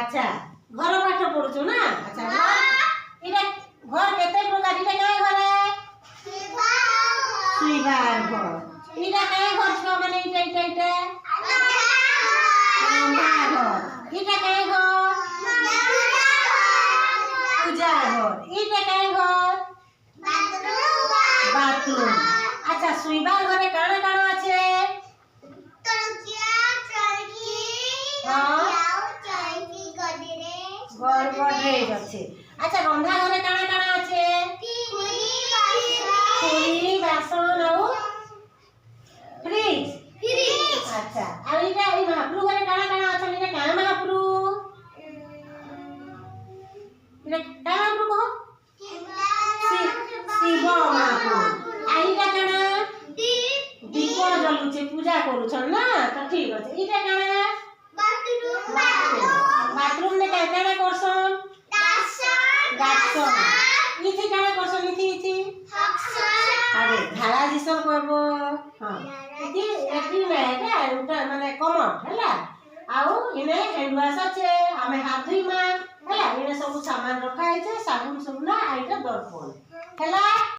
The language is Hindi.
अच्छा घर पाठ पढ़ुछु ना अच्छा इटा घर केते प्रकार इटा काय घर है सुइबार घर इटा काय घर छ माने इटा रंधा घर इटा काय घर पूजा घर इटा काय घर बाथरूम अच्छा सुइबार घरे काना काना আছে गडरेज আছে अच्छा रंधा घरे काना काना আছে खुली बासन और फ्रिज अच्छा और इटा ई महाप्रभु घरे काना काना আছে इटा का महाप्रभु इटा का महाप्रभु कहो शिव महाप्रभु आइटा काना दीप जलुचे पूजा करूछन ना तो ठीक আছে इटा काना बाथरूम में काय काना करसन गासन इथि काना करसन इथि अरे धारा दिसन करबो हां इथि में है उटा माने कमन हैला आउ इने हैंड वॉश আছে हमें हाथ धुइमा हैला इने सब सामान रखा है साबुन सुबना आइटा दर्पण हैला।